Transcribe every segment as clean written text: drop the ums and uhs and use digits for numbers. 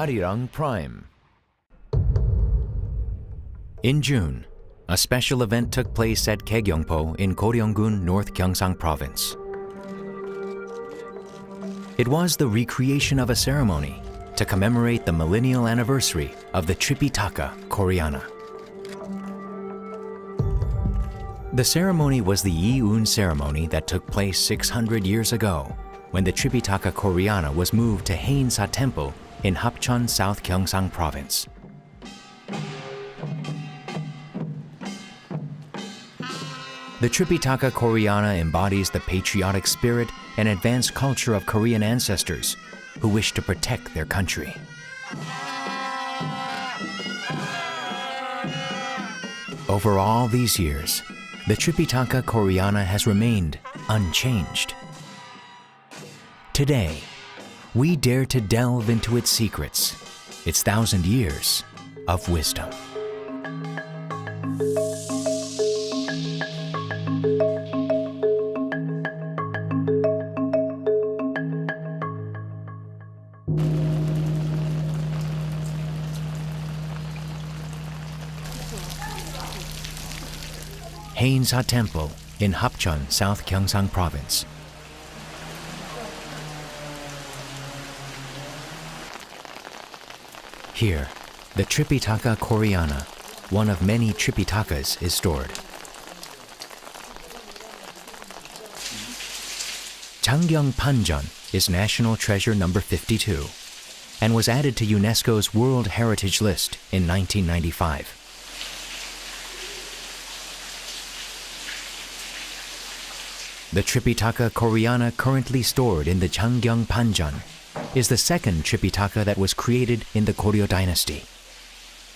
Arirang Prime. In June, a special event took place at Kaegyeongpo in Koryeonggun, North Gyeongsang Province. It was the recreation of a ceremony to commemorate the millennial anniversary of the Tripitaka Koreana. The ceremony was the Yi-un ceremony that took place 600 years ago when the Tripitaka Koreana was moved to Haeinsa Temple in Hapcheon, South Gyeongsang Province. The Tripitaka Koreana embodies the patriotic spirit and advanced culture of Korean ancestors who wish to protect their country. Over all these years, the Tripitaka Koreana has remained unchanged. Today, we dare to delve into its secrets, its 1,000 years of wisdom. Haeinsa Temple in Hapcheon, South Gyeongsang Province. Here, the Tripitaka Koreana, one of many Tripitakas, is stored. Changgyeong Panjeon is National Treasure number 52 and was added to UNESCO's World Heritage List in 1995. The Tripitaka Koreana currently stored in the Changgyeong Panjeon is the second Tripitaka that was created in the Goryeo dynasty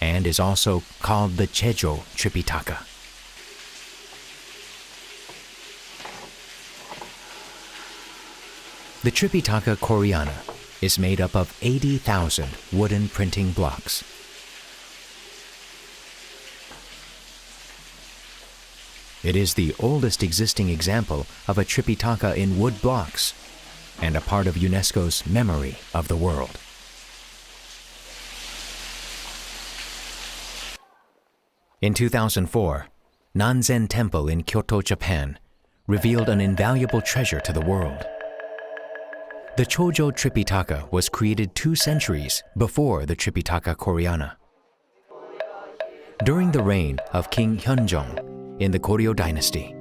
and is also called the Jejo Tripitaka. The Tripitaka Koreana is made up of 80,000 wooden printing blocks. It is the oldest existing example of a Tripitaka in wood blocks and a part of UNESCO's Memory of the World. In 2004, Nanzen Temple in Kyoto, Japan, revealed an invaluable treasure to the world. The Chojo Tripitaka was created 2 centuries before the Tripitaka Koreana. During the reign of King Hyunjong in the Goryeo dynasty,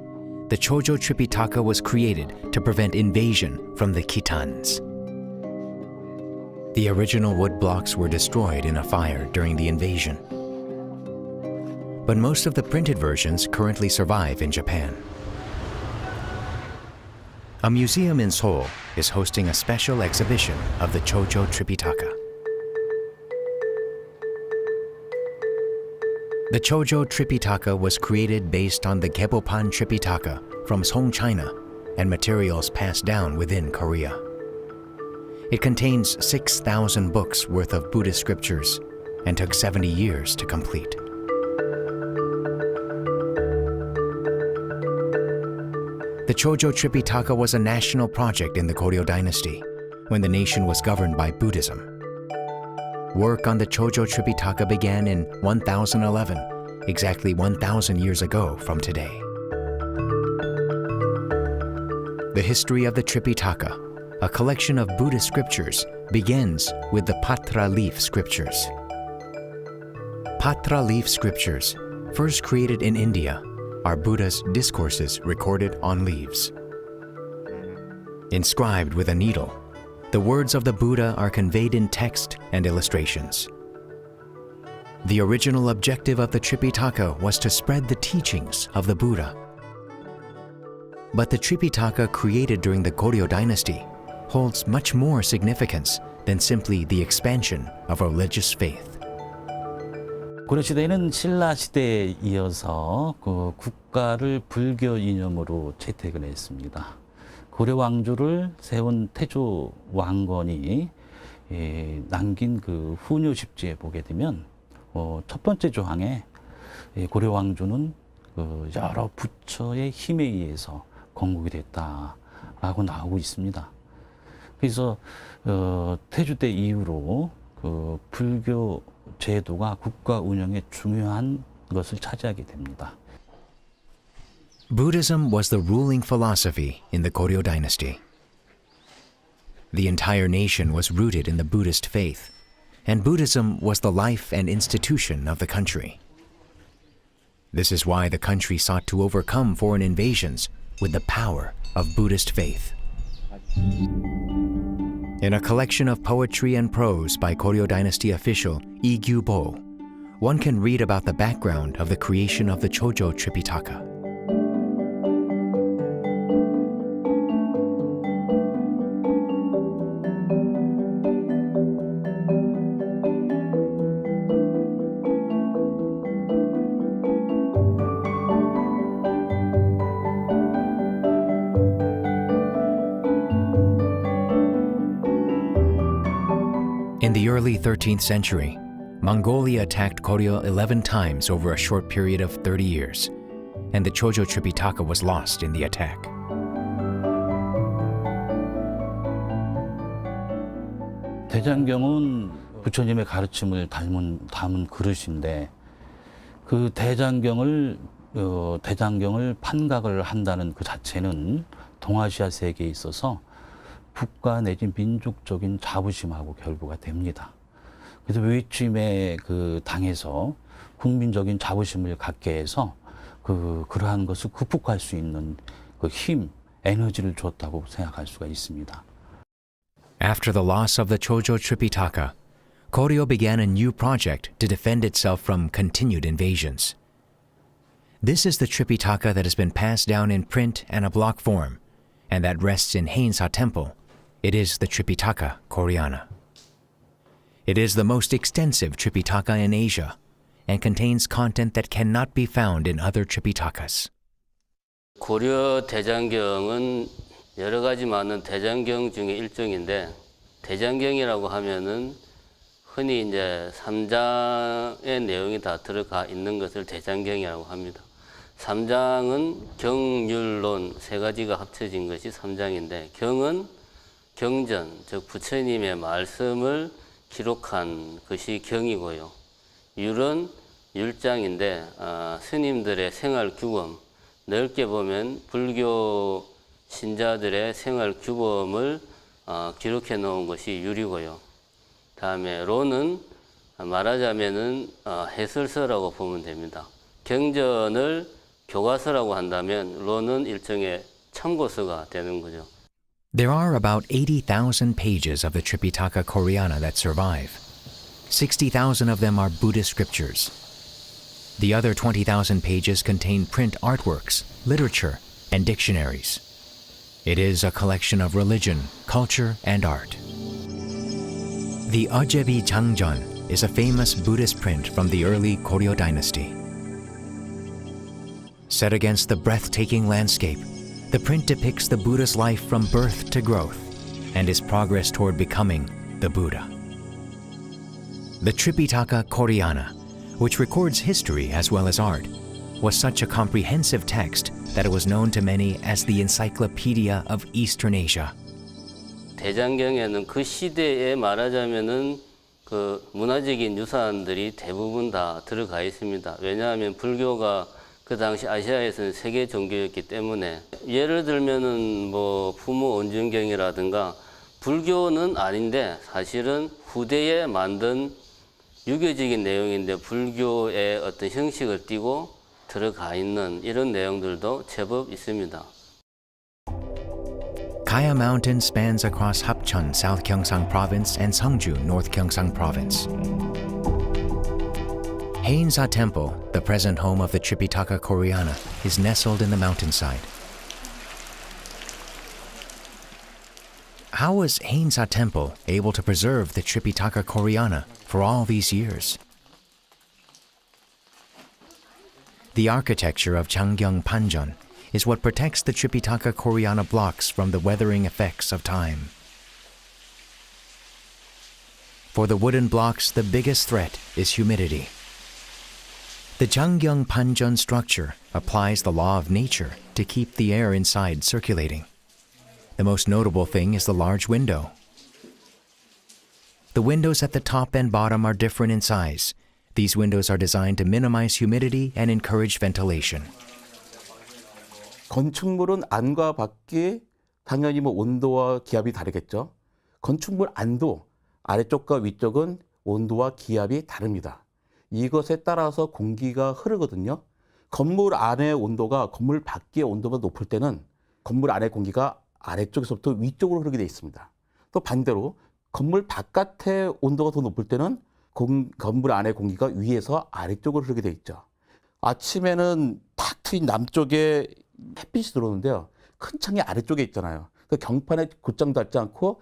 the Chojo Tripitaka was created to prevent invasion from the Khitans. The original wood blocks were destroyed in a fire during the invasion, but most of the printed versions currently survive in Japan. A museum in Seoul is hosting a special exhibition of the Chojo Tripitaka. The Chojo Tripitaka was created based on the Gebopan Tripitaka from Song, China, and materials passed down within Korea. It contains 6,000 books worth of Buddhist scriptures and took 70 years to complete. The Chojo Tripitaka was a national project in the Goryeo dynasty when the nation was governed by Buddhism. Work on the Chojo Tripitaka began in 1011, exactly 1,000 years ago from today. The history of the Tripitaka, a collection of Buddhist scriptures, begins with the Patra leaf scriptures. Patra leaf scriptures, first created in India, are Buddha's discourses recorded on leaves. Inscribed with a needle, the words of the Buddha are conveyed in text and illustrations. The original objective of the Tripitaka was to spread the teachings of the Buddha. But the Tripitaka created during the Goryeo dynasty holds much more significance than simply the expansion of religious faith. 고려 시대에는 신라 시대에 이어서 그 국가를 불교 이념으로 채택을 했습니다. 고려 왕조를 세운 태조 왕건이 남긴 그 후묘십지에 보게 되면 첫 번째 조항에 고려 왕조는 그 여러 부처의 힘에 의해서 건국이 됐다라고 나오고 있습니다. 그래서 태조 때 이후로 그 불교 제도가 국가 운영에 중요한 것을 차지하게 됩니다. Buddhism was the ruling philosophy in the Koryo dynasty. The entire nation was rooted in the Buddhist faith, and Buddhism was the life and institution of the country. This is why the country sought to overcome foreign invasions with the power of Buddhist faith. In a collection of poetry and prose by Koryo dynasty official Lee Gyu-bo, one can read about the background of the creation of the Chojo Tripitaka. In the early 13th century, Mongolia attacked Koryo 11 times over a short period of 30 years, and the Chojo Tripitaka was lost in the attack. 대장경은 부처님의 가르침을 담은 그릇인데 그 대장경을 판각을 한다는 그 자체는 동아시아 세계에 있어서 국가 내지 민족적인 자부심하고 결부가 됩니다. 그래서 외침에 그 당해서 국민적인 자부심을 갖게 해서 그러한 것을 극복할 수 있는 그 힘, 에너지를 줬다고 생각할 수가 있습니다. After the loss of the Chojo Tripitaka, Koryo began a new project to defend itself from continued invasions. This is the Tripitaka that has been passed down in print and a block form, and that rests in Haeinsa Temple. It is the Tripitaka Koreana. It is the most extensive Tripitaka in Asia and contains content that cannot be found in other Tripitakas. 고려 대장경은 여러 가지 많은 대장경 중에 일종인데 대장경이라고 하면은 흔히 이제 3장의 내용이 다 들어가 있는 것을 대장경이라고 합니다. 3장은 경율론 세 가지가 합쳐진 것이 3장인데 경은 경전, 즉 부처님의 말씀을 기록한 것이 경이고요. 율은 율장인데 스님들의 생활 규범, 넓게 보면 불교 신자들의 생활 규범을 기록해 놓은 것이 율이고요. 다음에 론은 말하자면은 해설서라고 보면 됩니다. 경전을 교과서라고 한다면 론은 일종의 참고서가 되는 거죠. There are about 80,000 pages of the Tripitaka Koreana that survive. 60,000 of them are Buddhist scriptures. The other 20,000 pages contain print artworks, literature, and dictionaries. It is a collection of religion, culture, and art. The Ajebi Jangjeon is a famous Buddhist print from the early Koryo dynasty. Set against the breathtaking landscape, the print depicts the Buddha's life from birth to growth and his progress toward becoming the Buddha. The Tripitaka Koreana, which records history as well as art, was such a comprehensive text that it was known to many as the Encyclopedia of Eastern Asia. 대장경에는 그 시대에 말하자면은 그 문화적인 유산들이 대부분 다 들어가 있습니다. 왜냐하면 불교가 그 당시 아시아에서는 세계 종교였기 때문에 예를 들면은 뭐 부모 온중경이라든가 불교는 아닌데 사실은 후대에 만든 유교적인 내용인데 불교의 어떤 형식을 띠고 들어가 있는 이런 내용들도 제법 있습니다. Kaya Mountain spans across Hapcheon, South Gyeongsang Province, and Seongju, North Gyeongsang Province. Haeinsa Temple, the present home of the Tripitaka Koreana, is nestled in the mountainside. How was Haeinsa Temple able to preserve the Tripitaka Koreana for all these years? The architecture of Changgyeong Panjeon is what protects the Tripitaka Koreana blocks from the weathering effects of time. For the wooden blocks, the biggest threat is humidity. The Changgyeong Panjeon structure applies the law of nature to keep the air inside circulating. The most notable thing is the large window. The The windows at the top and bottom are different in size. These windows are designed to minimize humidity and encourage ventilation. 건축물은 안과 밖이 당연히 뭐 온도와 기압이 다르겠죠. 건축물 안도 아래쪽과 위쪽은 온도와 기압이 다릅니다. 이것에 따라서 공기가 흐르거든요. 건물 안의 온도가 건물 밖의 온도보다 높을 때는 건물 안의 공기가 아래쪽에서부터 위쪽으로 흐르게 되어 있습니다. 또 반대로 건물 바깥의 온도가 더 높을 때는 건물 안의 공기가 위에서 아래쪽으로 흐르게 되어 있죠. 아침에는 탁 트인 남쪽에 햇빛이 들어오는데요. 큰 창이 아래쪽에 있잖아요. 그 경판에 곧장 닿지 않고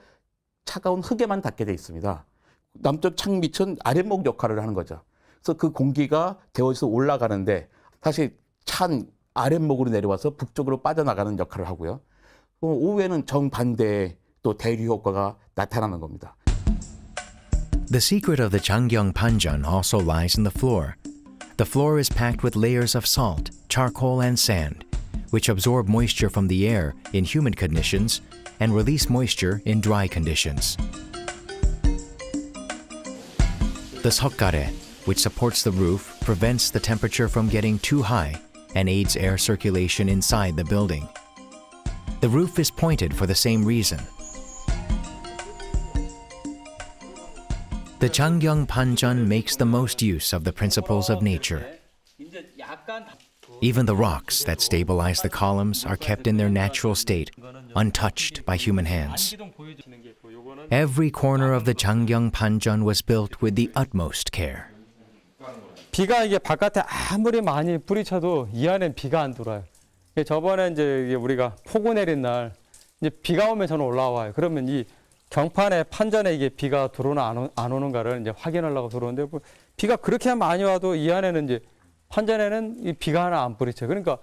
차가운 흙에만 닿게 되어 있습니다. 남쪽 창 밑은 아랫목 역할을 하는 거죠. 그래서 그 공기가 데워져서 올라가는데 다시 찬 아랫목으로 내려와서 북쪽으로 빠져나가는 역할을 하고요. 오후에는 정반대의 또 대류 효과가 나타나는 겁니다. The secret of the Changyang Panjan also lies in the floor. The floor is packed with layers of salt, charcoal, and sand, which absorb moisture from the air in humid conditions and release moisture in dry conditions. The seokgare, which supports the roof, prevents the temperature from getting too high and aids air circulation inside the building. The roof is pointed for the same reason. The Changyang Panjan makes the most use of the principles of nature. Even the rocks that stabilize the columns are kept in their natural state, untouched by human hands. Every corner of the Changyang Panjan was built with the utmost care. 비가 이게 바깥에 아무리 많이 뿌리쳐도 이 안엔 비가 안 들어와요. 저번에 이제 우리가 폭우 내린 날 이제 비가 오면 저는 올라와요. 그러면 이 경판에 판전에 이게 비가 들어오나 안 오는가를 이제 확인하려고 들어오는데 뭐 비가 그렇게 많이 와도 이 안에는 이제 판전에는 이 비가 하나 안 뿌리쳐. 그러니까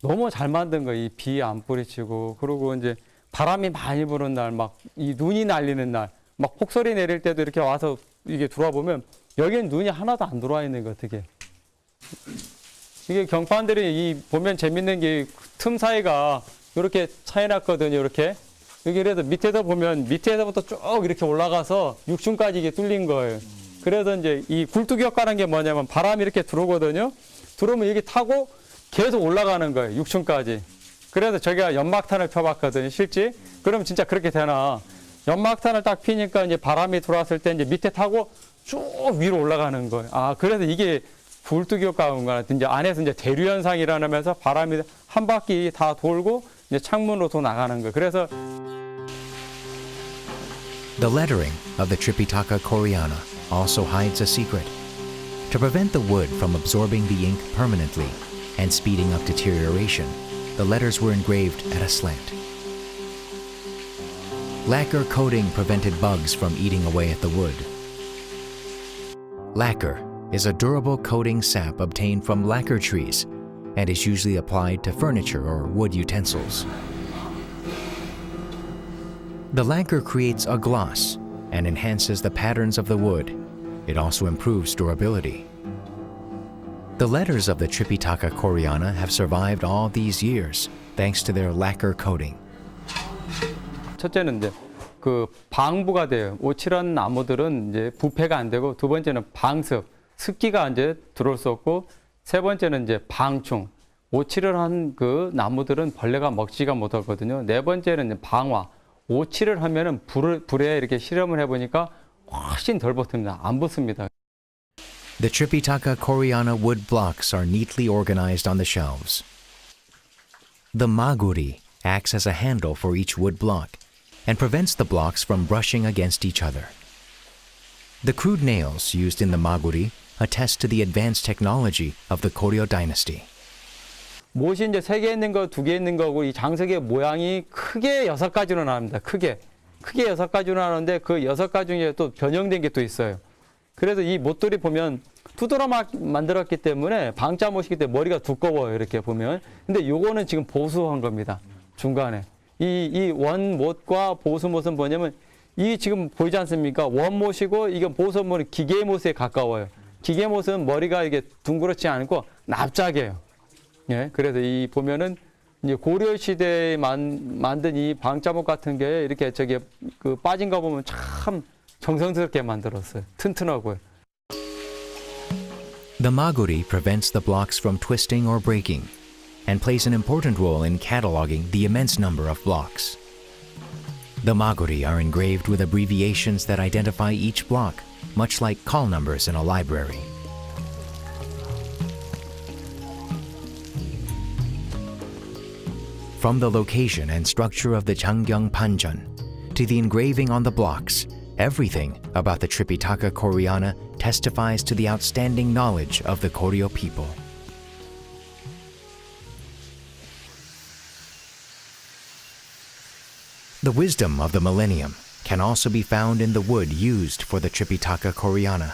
너무 잘 만든 거, 이 비 안 뿌리치고 그리고 이제 바람이 많이 부는 날, 막 이 눈이 날리는 날, 막 폭설이 내릴 때도 이렇게 와서 이게 들어와 보면 여기는 눈이 하나도 안 들어와 있는 거 어떻게? 이게 경판들이 이 보면 재밌는 게 틈 사이가 이렇게 차이났거든요. 이렇게 여기 그래서 밑에서 보면 밑에서부터 쭉 이렇게 올라가서 6층까지 이게 뚫린 거예요. 그래서 이제 이 굴뚝 효과라는 게 뭐냐면 바람이 이렇게 들어오거든요. 들어오면 여기 타고 계속 올라가는 거예요. 6층까지. 그래서 저기가 연막탄을 펴봤거든요. 실제. 그럼 진짜 그렇게 되나? 연막탄을 딱 피니까 이제 바람이 들어왔을 때 이제 밑에 타고 쭉 위로 올라가는 거예요. 아, 그래서 이게 굴뚝 효과인가? 이제 안에서 이제 대류 현상이 일어나면서 바람이 한 바퀴 다 돌고 이제 창문으로 또 나가는 거예요. 그래서 The lettering of the Tripitaka Koreana also hides a secret. To prevent the wood from absorbing the ink permanently and speeding up deterioration, the letters were engraved at a slant. Lacquer coating prevented bugs from eating away at the wood. Lacquer is a durable coating sap obtained from lacquer trees and is usually applied to furniture or wood utensils. The lacquer creates a gloss and enhances the patterns of the wood. It also improves durability. The letters of the Tripitaka Koreana have survived all these years thanks to their lacquer coating. 첫째는 이제 그 방부가 돼요. 오칠한 나무들은 이제 부패가 안 되고 두 번째는 방습, 습기가 이제 들어올 수 없고 세 번째는 이제 방충. 오칠을 한 그 나무들은 벌레가 먹지가 못하거든요. 네 번째는 이제 방화. 오칠을 하면은 불에 이렇게 실험을 해보니까 훨씬 덜 붙습니다. 안 붙습니다. The Tripitaka Koreana wood blocks are neatly organized on the shelves. The maguri acts as a handle for each wood block and prevents the blocks from brushing against each other. The crude nails used in the maguri attest to the advanced technology of the Koryo dynasty. 못이 이제 3개 있는 거, 2개 있는 거고 이 장석의 모양이 크게 6가지로 나옵니다. 크게 6가지로 나오는데 그 6가지 중에 또 변형된 게 또 있어요. 그래서 이 못들이 보면 두드러 만들었기 때문에 방자 못이기 때문에 머리가 두꺼워요. 이렇게 보면. 근데 요거는 지금 보수한 겁니다. 중간에. 이 원못과 보수못은 뭐냐면 이 지금 보이지 않습니까? 원못이고 이건 보수못은 기계못에 가까워요. 기계못은 머리가 이게 둥그렇지 않고 납작해요. 예, 그래서 이 보면은 이제 고려 시대에 만든 이 방자목 같은 게 이렇게 저기 그 빠진 거 보면 참 정성스럽게 만들었어요. 튼튼하고요. The maguri prevents the blocks from twisting or breaking and plays an important role in cataloging the immense number of blocks. The maguri are engraved with abbreviations that identify each block, much like call numbers in a library. From the location and structure of the Changyang Panjan to the engraving on the blocks, everything about the Tripitaka Koreana testifies to the outstanding knowledge of the Koryo people. The wisdom of the millennium can also be found in the wood used for the Tripitaka Koreana.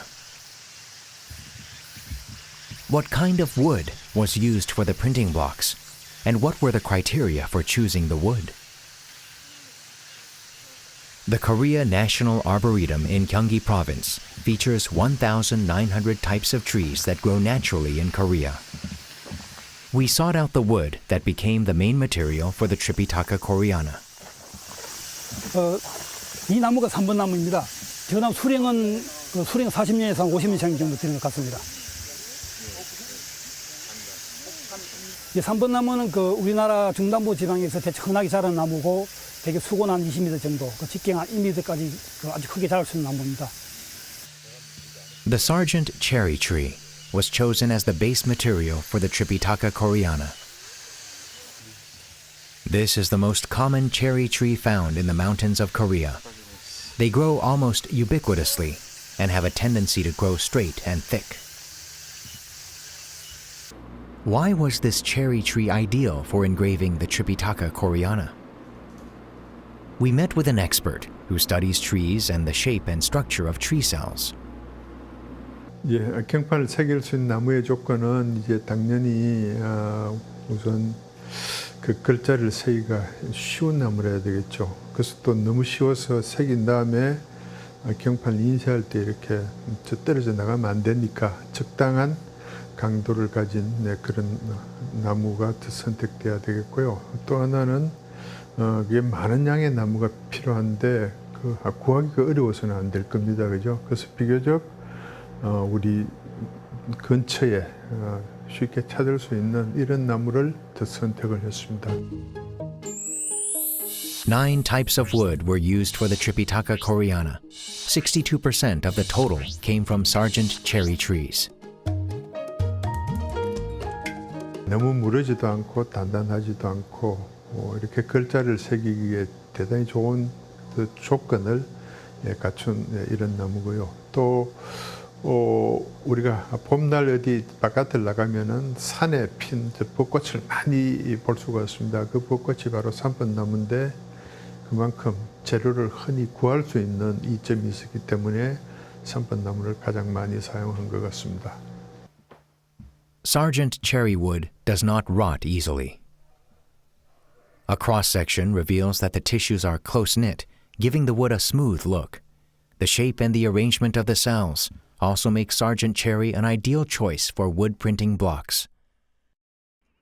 What kind of wood was used for the printing blocks, and what were the criteria for choosing the wood? The Korea National Arboretum in Gyeonggi Province features 1,900 types of trees that grow naturally in Korea. We sought out the wood that became the main material for the Tripitaka Koreana. 이 나무가 3번 나무입니다. 저 나무 수령은 수령 40년에서 한 50년 정도 되는 것 같습니다. 이 3번 나무는 우리나라 중남부 지방에서 대체 흔하게 자라는 나무고 되게 수고는 한 20m 정도, 직경 한 1m까지 아주 크게 자랄 수 있는 나무입니다. The Sargent cherry tree was chosen as the base material for the Tripitaka Koreana. This is the most common cherry tree found in the mountains of Korea. They grow almost ubiquitously and have a tendency to grow straight and thick. Why was this cherry tree ideal for engraving the Tripitaka Koreana? We met with an expert who studies trees and the shape and structure of tree cells. 예, 경판을 새길 수 있는 나무의 조건은 이제 당연히 우선 그 글자를 새기가 쉬운 나무라 해야 되겠죠. 그래서 또 너무 쉬워서 새긴 다음에 경판을 인쇄할 때 이렇게 떨어져 나가면 안 되니까 적당한 강도를 가진 그런 나무가 선택돼야 되겠고요. 또 하나는 이게 많은 양의 나무가 필요한데 구하기가 어려워서는 안 될 겁니다. 그죠? 그래서 비교적 우리 근처에 쉽게 찾을 수 있는 이런 나무를 더 선택을 했습니다. 9 types of wood were used for the Tripitaka Koreana. 62% of the total came from Sargent cherry trees. 너무 무르지도 않고 단단하지도 않고 이렇게 글자를 새기기에 대단히 좋은 그 조건을 갖춘 이런 나무고요. 또 우리가 봄날 어디 바깥을 나가면은 산에 핀 벚꽃을 많이 볼 수가 있습니다. 그 벚꽃이 바로 3번 나무인데 그만큼 재료를 흔히 구할 수 있는 이점이 있었기 때문에 3번 나무를 가장 많이 사용한 것 같습니다. Sargent cherry wood does not rot easily. A cross-section reveals that the tissues are close-knit, giving the wood a smooth look. The shape and the arrangement of the cells also make Sargent cherry an ideal choice for wood printing blocks.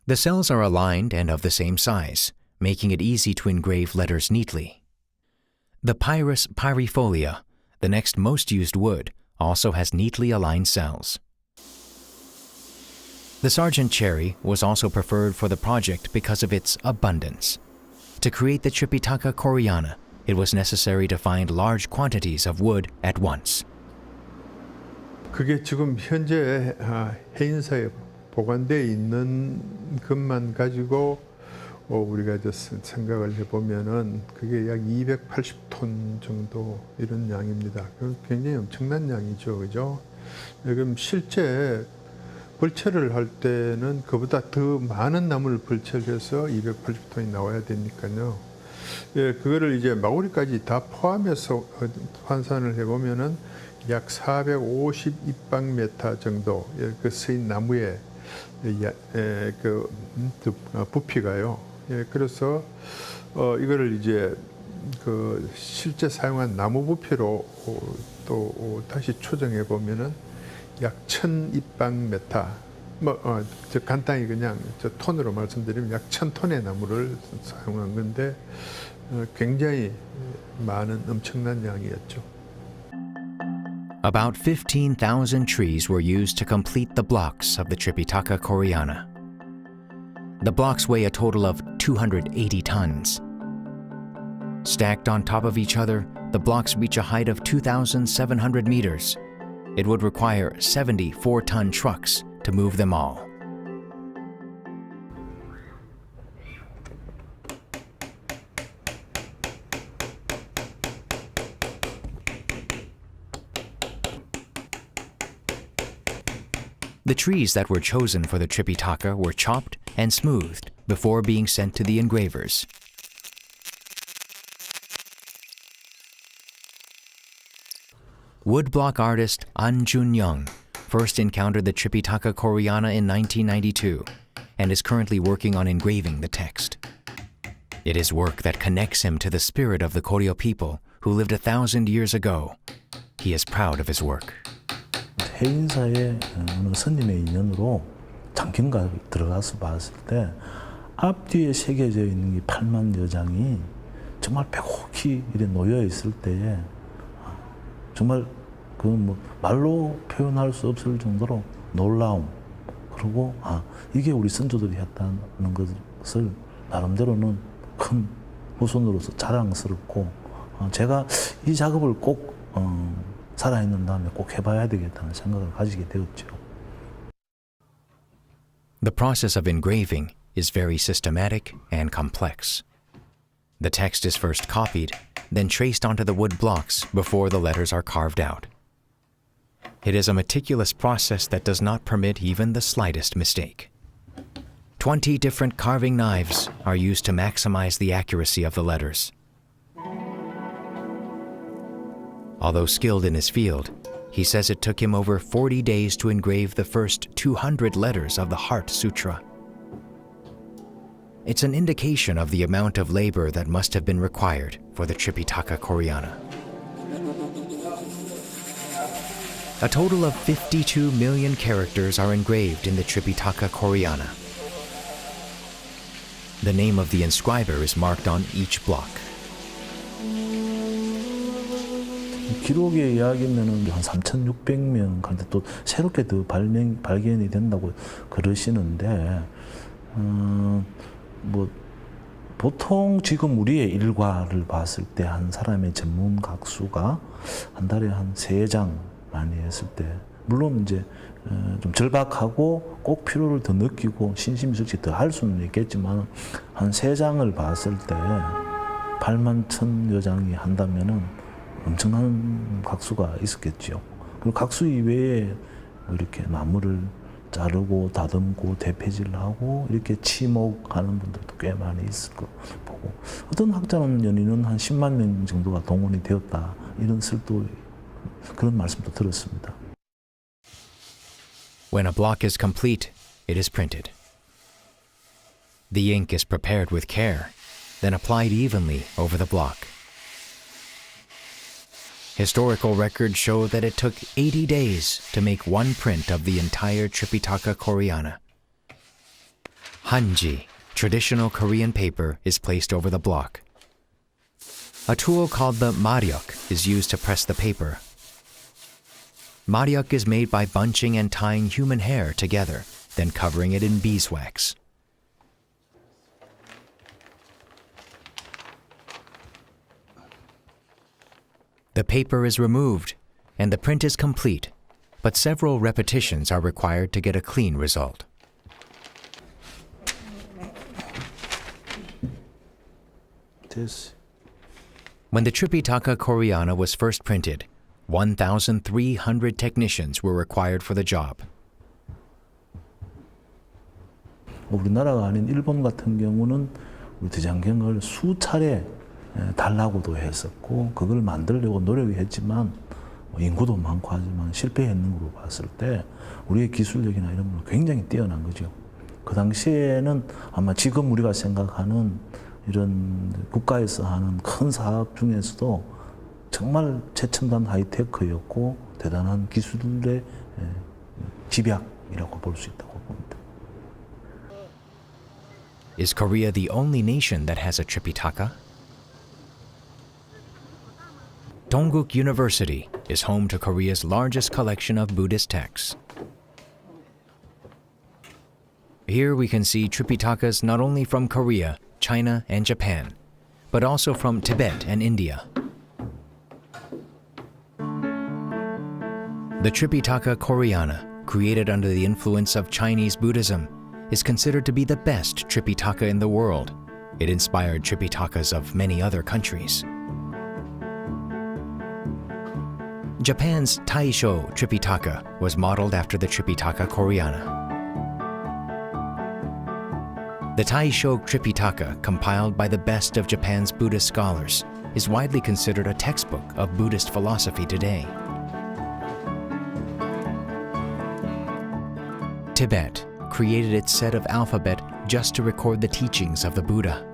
The cells are aligned and of the same size, making it easy to engrave letters neatly. The Pyrus pyrifolia, the next most used wood, also has neatly aligned cells. The Sargent cherry was also preferred for the project because of its abundance. To create the Tripitaka Koreana, it was necessary to find large quantities of wood at once. 그게 지금 현재 해인사에 보관되어 있는 것만 가지고 우리가 생각을 해보면은 그게 약 280톤 정도 이런 양입니다. 굉장히 엄청난 양이죠, 그죠? 그럼 실제 벌채를 할 때는 그보다 더 많은 나무를 벌채해서 280톤이 나와야 되니까요. 예, 그거를 이제 마구리까지 다 포함해서 환산을 해보면은 약 450입방메타 정도 그 쓰인 나무의 그 부피가요. 예, 그래서 이거를 이제 그 실제 사용한 나무 부피로 또 다시 추정해 보면은 약 1000입방메타, 저 간단히 그냥 저 톤으로 말씀드리면 약 1000톤의 나무를 사용한 건데 굉장히 많은 엄청난 양이었죠. About 15,000 trees were used to complete the blocks of the Tripitaka Koreana. The blocks weigh a total of 280 tons. Stacked on top of each other, the blocks reach a height of 2,700 meters. It would require 70 4-ton trucks to move them all. The trees that were chosen for the Tripitaka were chopped and smoothed before being sent to the engravers. Woodblock artist An Jun-young first encountered the Tripitaka Koreana in 1992 and is currently working on engraving the text. It is work that connects him to the spirit of the Koryo people who lived 1,000 years ago. He is proud of his work. 해인사의 어느 스님의 인연으로 장경가 들어가서 봤을 때 앞뒤에 새겨져 있는 이 8만 여장이 정말 빼곡히 이렇게 놓여 있을 때에 정말 그 뭐 말로 표현할 수 없을 정도로 놀라움, 그리고 이게 우리 선조들이 했다는 것을 나름대로는 큰 후손으로서 자랑스럽고 제가 이 작업을 꼭 살아있는 다음에 꼭 해봐야 되겠다는 생각을 가지게 되었죠. The process of engraving is very systematic and complex. The text is first copied, then traced onto the wood blocks before the letters are carved out. It is a meticulous process that does not permit even the slightest mistake. 20 different carving knives are used to maximize the accuracy of the letters. Although skilled in his field, he says it took him over 40 days to engrave the first 200 letters of the Heart Sutra. It's an indication of the amount of labor that must have been required for the Tripitaka Koreana. A total of 52 million characters are engraved in the Tripitaka Koreana. The name of the inscriber is marked on each block. 기록에 이야기면은 한 3,600명, 그런데 또 새롭게 더 발견이 된다고 그러시는데, 뭐 보통 지금 우리의 일과를 봤을 때 한 사람의 전문 각수가 한 달에 한 3장 많이 했을 때, 물론 이제 좀 절박하고 꼭 필요를 더 느끼고 신심실시 더 할 수는 있겠지만 한 3장을 봤을 때 8만 1,000여 장이 한다면은 엄청난 각수가 있었겠죠. 그리고 각수 이외에 이렇게 나무를 자르고 다듬고 대패질하고 이렇게 치목하는 분들도 꽤 많이 있을 거 보고, 어떤 학자는 연인은 한 10만 명 정도가 동원이 되었다, 이런 설도, 그런 말씀도 들었습니다. When a block is complete, it is printed. The ink is prepared with care, then applied evenly over the block. Historical records show that it took 80 days to make one print of the entire Tripitaka Koreana. Hanji, traditional Korean paper, is placed over the block. A tool called the maryok is used to press the paper. Maryok is made by bunching and tying human hair together, then covering it in beeswax. The paper is removed, and the print is complete, but several repetitions are required to get a clean result. When the Tripitaka Koreana was first printed, 1,300 technicians were required for the job. 우리나라가 아닌 일본 같은 경우는 우리 대장경을 수차례 달라고도 했었고, 그걸 만들려고 노력을 했지만 인구도 많고 하지만 실패했는 걸로 봤을 때 우리의 기술력이나 이런 건 굉장히 뛰어난 거죠. 그 당시에는 아마 지금 우리가 생각하는 이런 국가에서 하는 큰 사업 중에서도 정말 최첨단 하이테크였고 대단한 기술의 집약이라고 볼 수 있다고 봅니다. Is Korea the only nation that has a Tripitaka? Dongguk University is home to Korea's largest collection of Buddhist texts. Here we can see Tripitakas not only from Korea, China, and Japan, but also from Tibet and India. The Tripitaka Koreana, created under the influence of Chinese Buddhism, is considered to be the best Tripitaka in the world. It inspired Tripitakas of many other countries. Japan's Taisho Tripitaka was modeled after the Tripitaka Koreana. The Taisho Tripitaka, compiled by the best of Japan's Buddhist scholars, is widely considered a textbook of Buddhist philosophy today. Tibet created its set of alphabet just to record the teachings of the Buddha.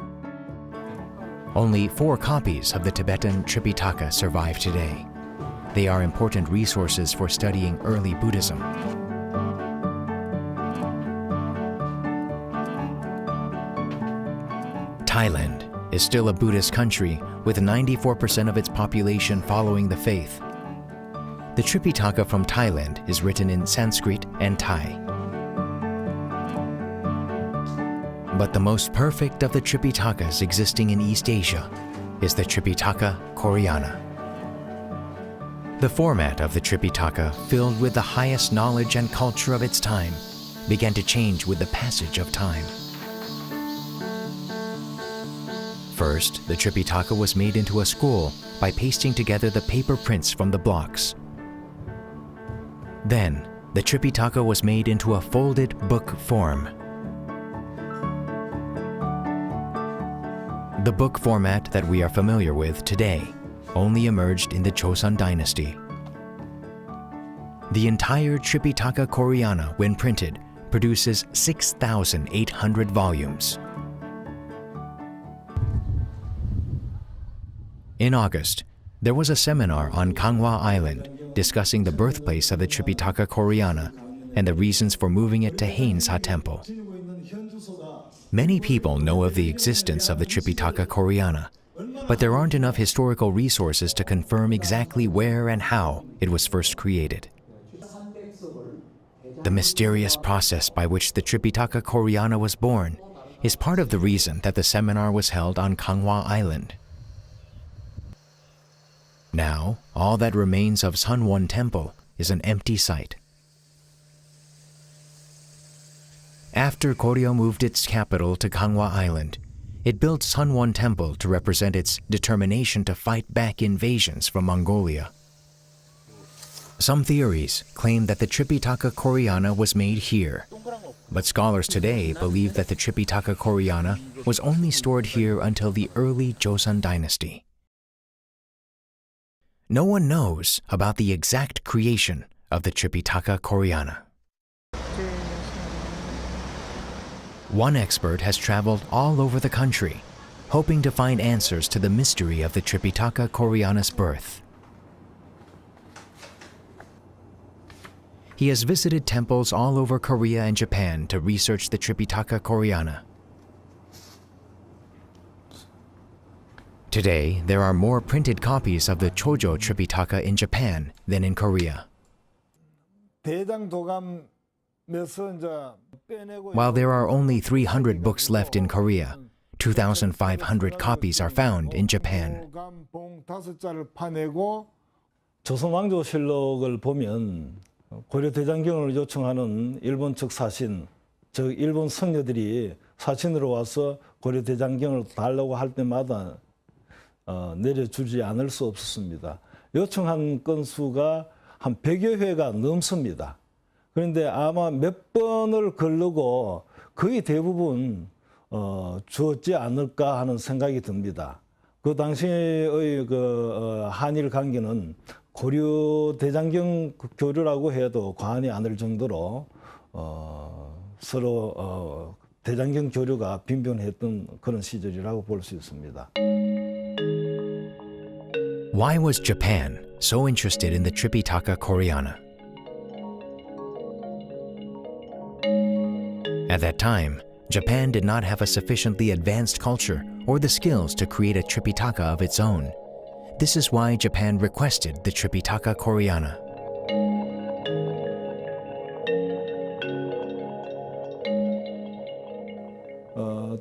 Only 4 copies of the Tibetan Tripitaka survive today. They are important resources for studying early Buddhism. Thailand is still a Buddhist country with 94% of its population following the faith. The Tripitaka from Thailand is written in Sanskrit and Thai. But the most perfect of the Tripitakas existing in East Asia is the Tripitaka Koreana. The format of the Tripitaka, filled with the highest knowledge and culture of its time, began to change with the passage of time. First, the Tripitaka was made into a scroll by pasting together the paper prints from the blocks. Then, the Tripitaka was made into a folded book form. The book format that we are familiar with today only emerged in the Joseon dynasty. The entire Tripitaka Koreana, when printed, produces 6,800 volumes. In August, there was a seminar on Ganghwa Island discussing the birthplace of the Tripitaka Koreana and the reasons for moving it to Haeinsa Temple. Many people know of the existence of the Tripitaka Koreana, but there aren't enough historical resources to confirm exactly where and how it was first created. The mysterious process by which the Tripitaka Koreana was born is part of the reason that the seminar was held on Ganghwa Island. Now, all that remains of Sunwon Temple is an empty site. After Goryeo moved its capital to Ganghwa Island, it built Sunwon Temple to represent its determination to fight back invasions from Mongolia. Some theories claim that the Tripitaka Koreana was made here, but scholars today believe that the Tripitaka Koreana was only stored here until the early Joseon dynasty. No one knows about the exact creation of the Tripitaka Koreana. One expert has traveled all over the country, hoping to find answers to the mystery of the Tripitaka Koreana's birth. He has visited temples all over Korea and Japan to research the Tripitaka Koreana. Today, there are more printed copies of the Chojo Tripitaka in Japan than in Korea. While there are only 300 books left in Korea, 2,500 copies are found in Japan. 조선왕조실록을 보면 고려대장경을 요청하는 일본 측 사신, 즉 일본 성녀들이 사신으로 와서 고려대장경을 달라고 할 때마다 내려주지 않을 수 없었습니다. 요청한 건수가 한 100여 회가 넘습니다. 그런데 아마 몇 번을 거르고 거의 대부분 주었지 않을까 하는 생각이 듭니다. 그 당시의 한일 관계는 고려 대장경 교류라고 해도 과언이 아닐 정도로 서로 대장경 교류가 빈번했던 그런 시절이라고 볼 수 있습니다. Why was Japan so interested in the Tripitaka Koreana? At that time, Japan did not have a sufficiently advanced culture or the skills to create a Tripitaka of its own. This is why Japan requested the Tripitaka Koreana.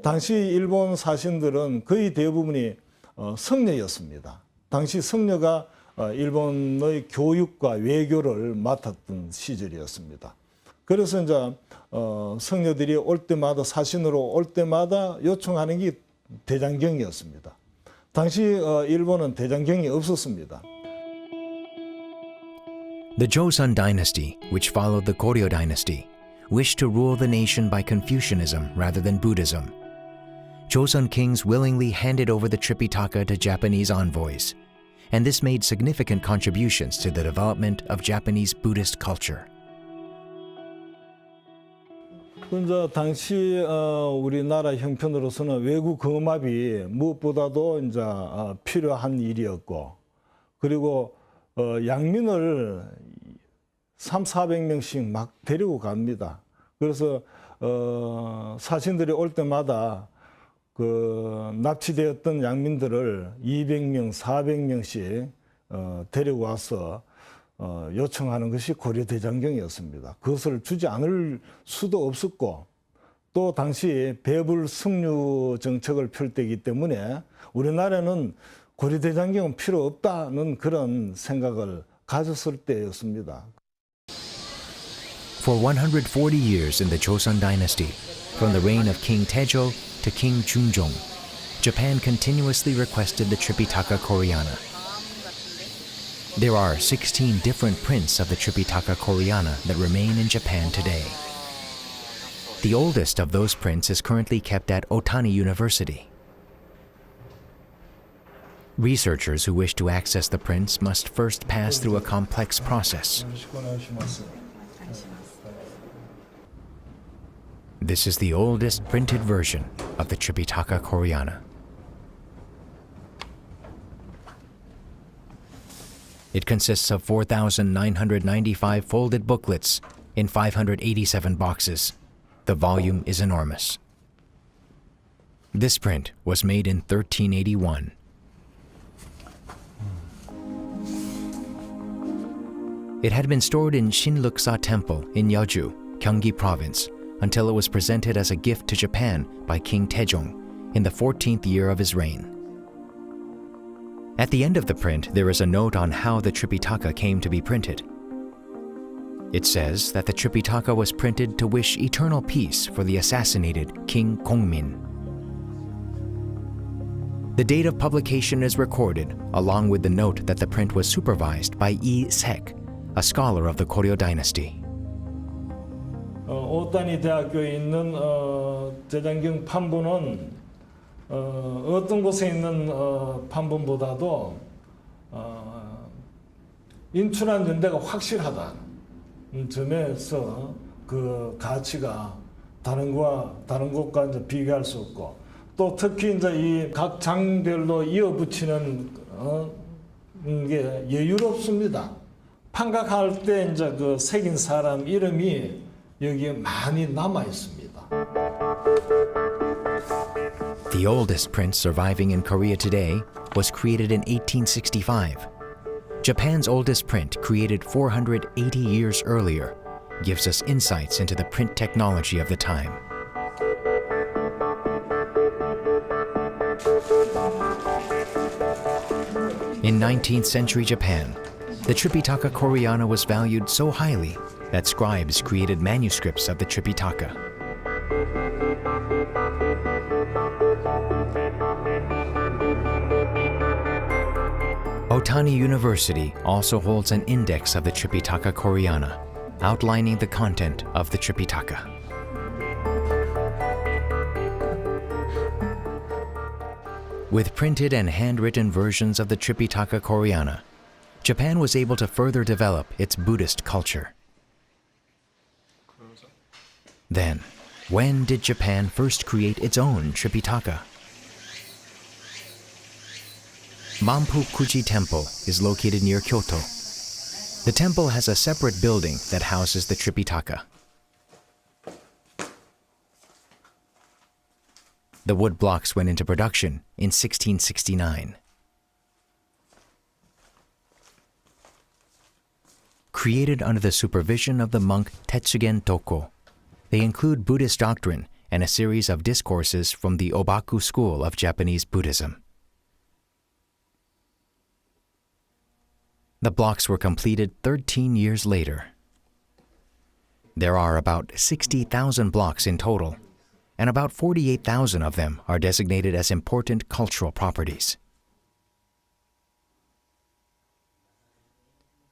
당시 일본 사신들은 거의 대부분이 성녀였습니다. 당시 성녀가 일본의 교육과 외교를 맡았던 시절이었습니다. 그래서 이제 성녀들이 올 때마다 사신으로 올 때마다 요청하는 게 대장경이었습니다. 당시 일본은 대장경이 없었습니다. The Joseon dynasty, which followed the Koryo dynasty, wished to rule the nation by Confucianism rather than Buddhism. Joseon kings willingly handed over the Tripitaka to Japanese envoys, and this made significant contributions to the development of Japanese Buddhist culture. 이제 당시 우리나라 형편으로서는 외국 검압이 무엇보다도 이제 필요한 일이었고, 그리고 양민을 300~400명씩 막 데리고 갑니다. 그래서 사신들이 올 때마다 그 납치되었던 양민들을 200명, 400명씩 데리고 와서 요청하는 것이 고려 대장경이었습니다. 그것을 주지 않을 수도 없었고, 또 당시 배불 승류 정책을 펼 때이기 때문에 우리나라는 고려 대장경은 필요 없다는 그런 생각을 가졌을 때였습니다. For 140 years in the Joseon dynasty, from the reign of King Taejo to King Junjong, Japan continuously requested the Tripitaka Koreana. There are 16 different prints of the Tripitaka Koreana that remain in Japan today. The oldest of those prints is currently kept at Otani University. Researchers who wish to access the prints must first pass through a complex process. This is the oldest printed version of the Tripitaka Koreana. It consists of 4,995 folded booklets in 587 boxes. The volume is enormous. This print was made in 1381. It had been stored in Shinruksa Temple in Yeoju, Gyeonggi Province, until it was presented as a gift to Japan by King Taejong in the 14th year of his reign. At the end of the print, there is a note on how the Tripitaka came to be printed. It says that the Tripitaka was printed to wish eternal peace for the assassinated King Gongmin. The date of publication is recorded, along with the note that the print was supervised by Lee Sek, a scholar of the Koryo dynasty. 오타니 대학교에 있는 대장경 판본은 어떤 곳에 있는 판본보다도 인출한 연대가 확실하다는 점에서 그 가치가 다른 곳과 이제 비교할 수 없고, 또 특히 이제 이 각 장별로 이어붙이는 게 여유롭습니다. 판각할 때 이제 그 새긴 사람 이름이 여기에 많이 남아 있습니다. The oldest print surviving in Korea today was created in 1865. Japan's oldest print, created 480 years earlier, gives us insights into the print technology of the time. In 19th century Japan, the Tripitaka Koreana was valued so highly that scribes created manuscripts of the Tripitaka. Otani University also holds an index of the Tripitaka Koreana, outlining the content of the Tripitaka. With printed and handwritten versions of the Tripitaka Koreana, Japan was able to further develop its Buddhist culture. Then, when did Japan first create its own Tripitaka? Manpukuji Temple is located near Kyoto. The temple has a separate building that houses the Tripitaka. The wood blocks went into production in 1669. created under the supervision of the monk Tetsugen Toko. They include Buddhist doctrine and a series of discourses from the Obaku school of Japanese Buddhism. The blocks were completed 13 years later. There are about 60,000 blocks in total, and about 48,000 of them are designated as important cultural properties.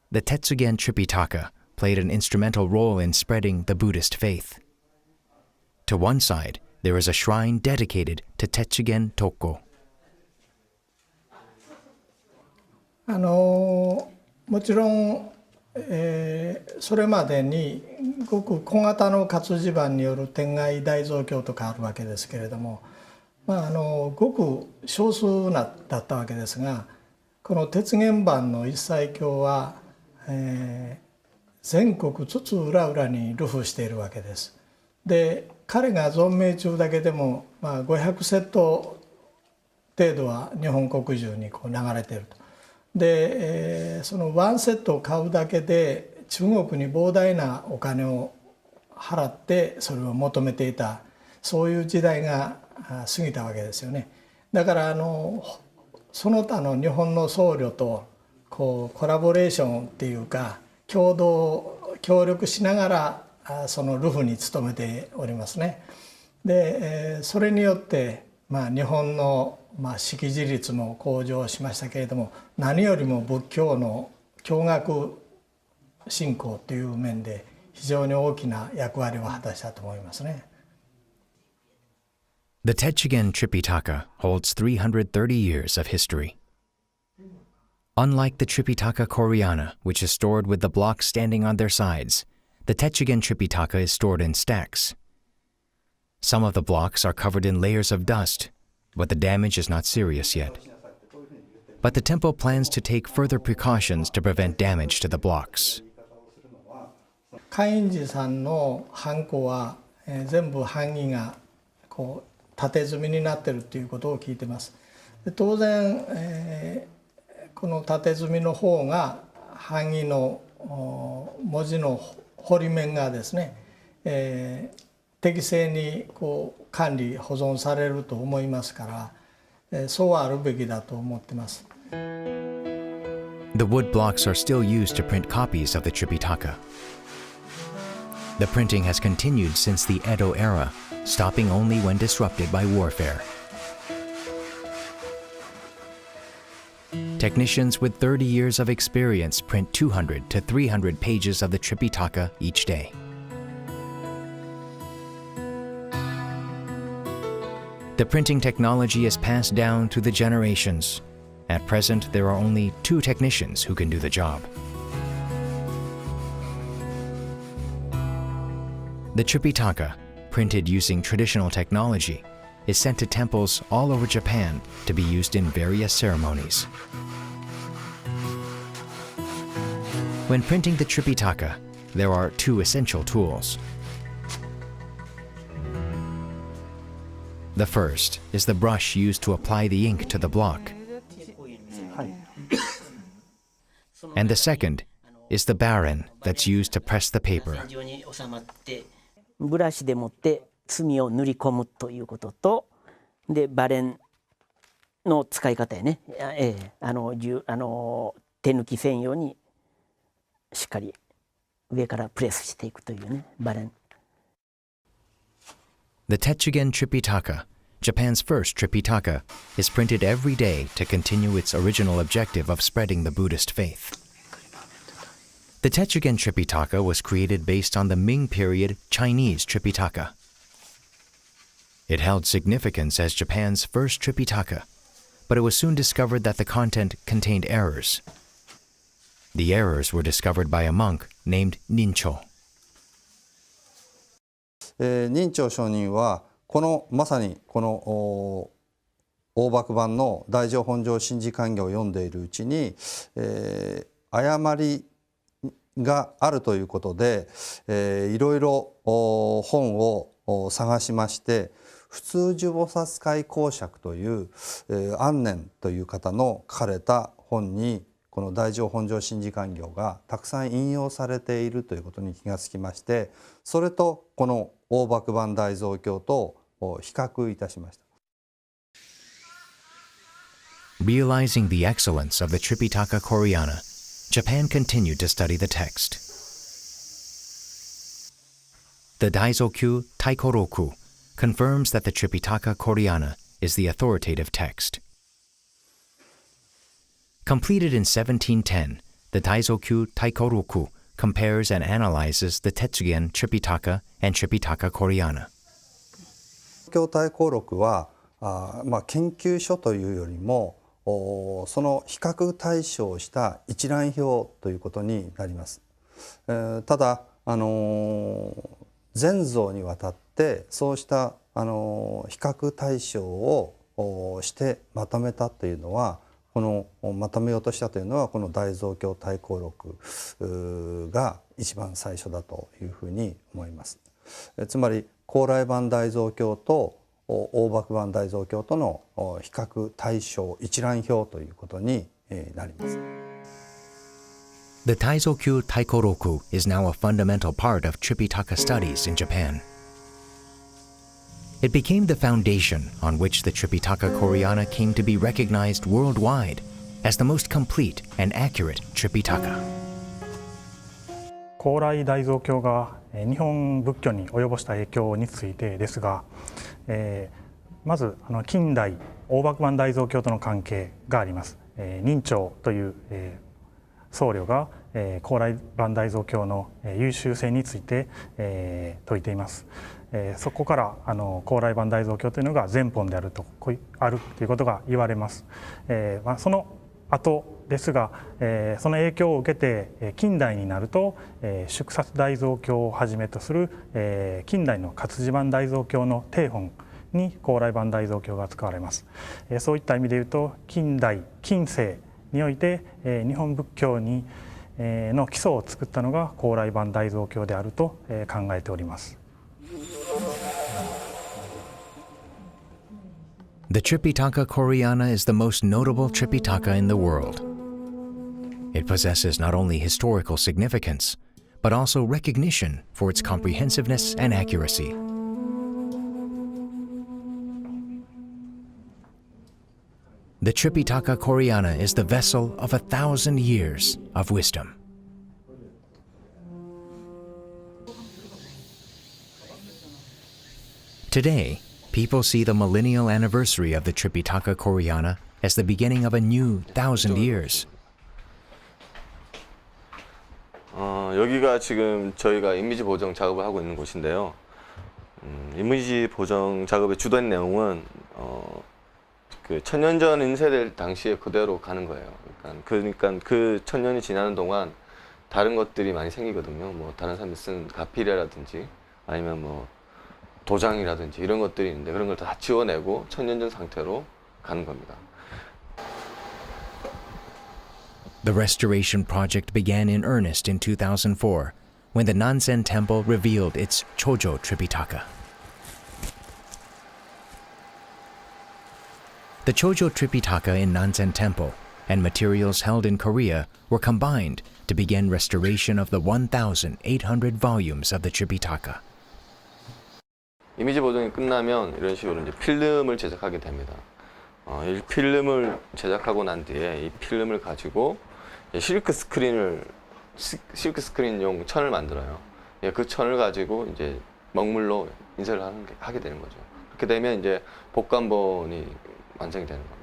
The Tetsugen Tripitaka played an instrumental role in spreading the Buddhist faith. To one side, there is a shrine dedicated to Tetsugen Toko. もちろん、それまでにごく小型の活地盤による天外大蔵経とかあるわけですけれども、ごく少数だったわけですが、この鉄原版の一切経は、全国津々浦々に流布しているわけです。で、彼が存命中だけでも、500セット程度は日本国中にこう流れていると。で、そのワンセットを買うだけで中国に膨大なお金を払ってそれを求めていた、そういう時代が過ぎたわけですよね。だからその他の日本の僧侶とこうコラボレーションっていうか協力しながらその流布に努めておりますね。で、それによって日本の識字率も向上しましたけれども、何よりも仏教の教学振興という面で非常に大きな役割を果たしたと思いますね。The Tetsugen Tripitaka holds 330 years of history. Unlike the Tripitaka Koreana, which is stored with the blocks standing on their sides, the Tetsugen Tripitaka is stored in stacks. Some of the blocks are covered in layers of dust, but the damage is not serious yet. But the temple plans to take further precautions to prevent damage to the blocks. 海印寺さんのハンコは、全部版木がこう縦積みになっているということを聞いてます。で当然、この縦積みの方が版木の文字の彫り面がですね、適正にこう管理保存されると思いますから、そうあるべきだと思ってます。The wood blocks are still used to print copies of the Tripitaka. The printing has continued since the Edo era, stopping only when disrupted by warfare. Technicians with 30 years of experience print 200 to 300 pages of the Tripitaka each day. The printing technology is passed down to the generations. At present, there are only 2 technicians who can do the job. The Tripitaka, printed using traditional technology, is sent to temples all over Japan to be used in various ceremonies. When printing the Tripitaka, there are 2 essential tools. The first is the brush used to apply the ink to the block. And the second is the baren that's used to press the paper. ブラシで持って墨を塗り込むということと、でバレンの使い方やね、手抜き専用にしっかり上からプレスしていくというね、バレン。The Tetsugen Tripitaka, Japan's first Tripitaka, is printed every day to continue its original objective of spreading the Buddhist faith. The Tetsugen Tripitaka was created based on the Ming period Chinese Tripitaka. It held significance as Japan's first Tripitaka, but it was soon discovered that the content contained errors. The errors were discovered by a monk named Nincho. 仁朝上人はまさにこの大幕版の大乗本上真実勧業を読んでいるうちに、誤りがあるということで、いろいろ本を探しまして、普通寿菩薩会公釈という安念という方の書かれた本にこの大乗本上心持勧業がたくさん引用されているということに気がつきまして、それとこの大幕版大蔵経と比較いたしました。Realizing the excellence of the Tripitaka Koreana, Japan continued to study the text. The Daizokyu Taikoroku confirms that the Tripitaka Koreana is the authoritative text. Completed in 1710, the Daizokyu Taikoroku compares and analyzes the Tetsugen Tripitaka and Tripitaka Koreana. 経大項録は研究書というよりもその比較対象をした一覧表ということになります。ただ前蔵にわたってそうした比較対象をしてまとめたというのは、このまとめようとしたというのはこの大蔵経大項録が一番最初だというふうに思います。つまり高麗版大蔵経と大幕版大蔵経との比較対象一覧表ということになります。The Daizokyu Taikoroku is now a fundamental part of Tripitaka studies in Japan. It became the foundation on which the Tripitaka Koreana came to be recognized worldwide as the most complete and accurate Tripitaka. 高麗大蔵経が日本仏教に及ぼした影響についてですが、まず近代大幕版大蔵経との関係があります。仁朝という僧侶が高麗版大蔵経の優秀性について説いています。そこから高麗版大蔵経というのが全本であるということが言われます。その後ですが、その影響を受けて近代になると祝殺大蔵経をはじめとする近代の活字版大蔵経の定本に高麗版大蔵経が使われます。そういった意味でいうと近代近世において日本仏教にの基礎を作ったのが高麗版大蔵経であると考えております。The Tripitaka Koreana is the most notable Tripitaka in the world. It possesses not only historical significance, but also recognition for its comprehensiveness and accuracy. The Tripitaka Koreana is the vessel of 1,000 years of wisdom. Today, people see the millennial anniversary of the Tripitaka Koreana as the beginning of a new 1,000 years. 여기가 지금 저희가 이미지 보정 작업을 하고 있는 곳인데요. 이미지 보정 작업의 주된 내용은 그 천년전 인쇄될 당시에 그대로 가는 거예요. 그러니까 그 천년이 지나는 동안 다른 것들이 많이 생기거든요. 뭐 다른 사람들이 쓴 가피레라든지 아니면 뭐 도장이라든지 이런 것들이 있는데 그런 걸 다 지워내고 천년전 상태로 가는 겁니다. The restoration project began in earnest in 2004 when the Nansen Temple revealed its Chojo Tripitaka. The Chojo Tripitaka in Nansen Temple and materials held in Korea were combined to begin restoration of the 1,800 volumes of the Tripitaka. 이미지 보정이 끝나면 이런 식으로 이제 필름을 제작하게 됩니다. 이 필름을 제작하고 난 뒤에 이 필름을 가지고 실크 스크린용 천을 만들어요. 그 천을 가지고 이제 먹물로 인쇄를 하게 되는 거죠. 그렇게 되면 이제 복간본이 완성이 되는 겁니다.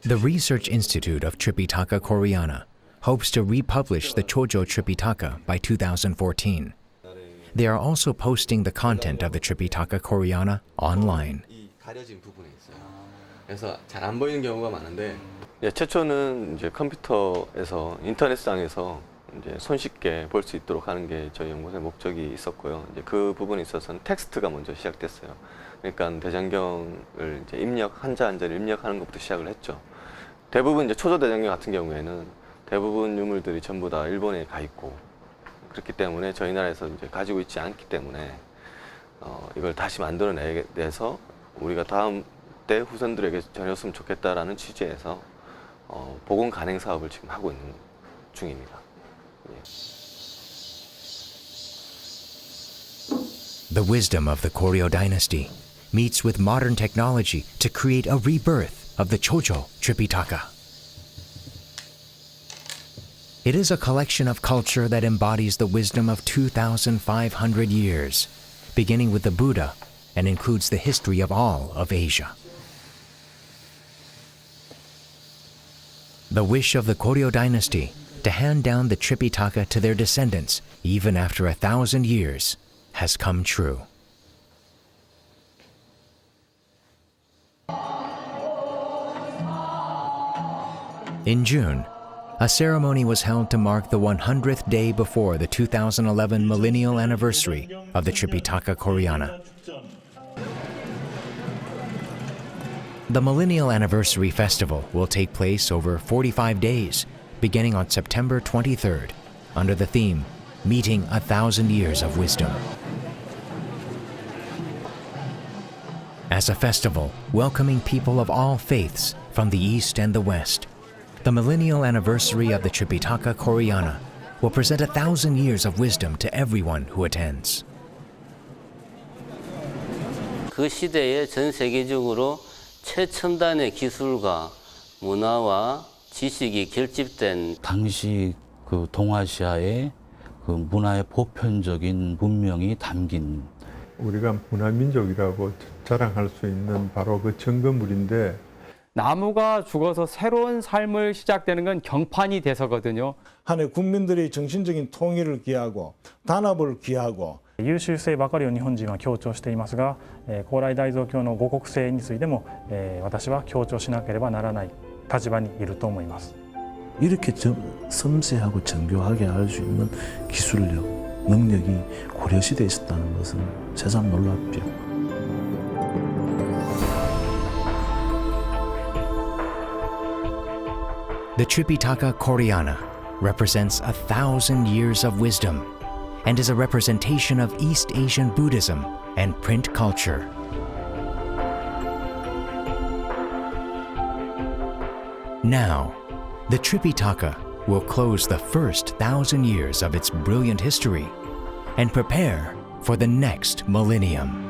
The Research Institute of Tripitaka Koreana hopes to republish the Chojo Tripitaka by 2014. They are also posting the content of the Tripitaka Koreana online. 가려진 부분이 있어요. 그래서 잘 안 보이는 경우가 많은데 최초는 이제 컴퓨터에서 인터넷상에서 이제 손쉽게 볼 수 있도록 하는 게 저희 연구소의 목적이 있었고요. 이제 그 부분에 있어서는 텍스트가 먼저 시작됐어요. 그러니까 대장경을 이제 한자 한자를 입력하는 것부터 시작을 했죠. 대부분 이제 초조 대장경 같은 경우에는 대부분 유물들이 전부 다 일본에 가 있고 그렇기 때문에 저희 나라에서 이제 가지고 있지 않기 때문에 이걸 다시 만들어내서 우리가 다음 때 후손들에게 전했으면 좋겠다라는 취지에서 복원 간행 사업을 지금 하고 있는 중입니다. 예. The wisdom of the Koryo dynasty meets with modern technology to create a rebirth of the Chojo Tripitaka. It is a collection of culture that embodies the wisdom of 2,500 years, beginning with the Buddha and includes the history of all of Asia. The wish of the Koryo dynasty to hand down the Tripitaka to their descendants, even after 1,000 years, has come true. In June, a ceremony was held to mark the 100th day before the 2011 millennial anniversary of the Tripitaka Koreana. The Millennial Anniversary Festival will take place over 45 days, beginning on September 23rd, under the theme, Meeting 1,000 Years of Wisdom. As a festival welcoming people of all faiths from the East and the West, the millennial anniversary of the Tripitaka Koreana will present 1,000 years of wisdom to everyone who attends. 그 시대에 전 세계적으로 최첨단의 기술과 문화와 지식이 결집된 당시 그 동아시아의 그 문화의 보편적인 문명이 담긴 우리가 문화민족이라고 자랑할 수 있는 바로 그 증거물인데 나무가 죽어서 새로운 삶을 시작되는 건 경판이 돼서거든요. 한해 국민들의 정신적인 통일을 기하고 단합을 기하고 優秀性ばかりを日本人は強調していますが、高麗大蔵経の五穀性についても、私は強調しなければならない立場にいると思います。 이렇게 섬세하고 정교하게 할 수 있는 기술력, 능력이 고려시대에 있었다는 것은 새삼 놀랍죠. The Tripitaka Koreana represents 1,000 years of wisdom and is a representation of East Asian Buddhism and print culture. Now, the Tripitaka will close the first 1,000 years of its brilliant history and prepare for the next millennium.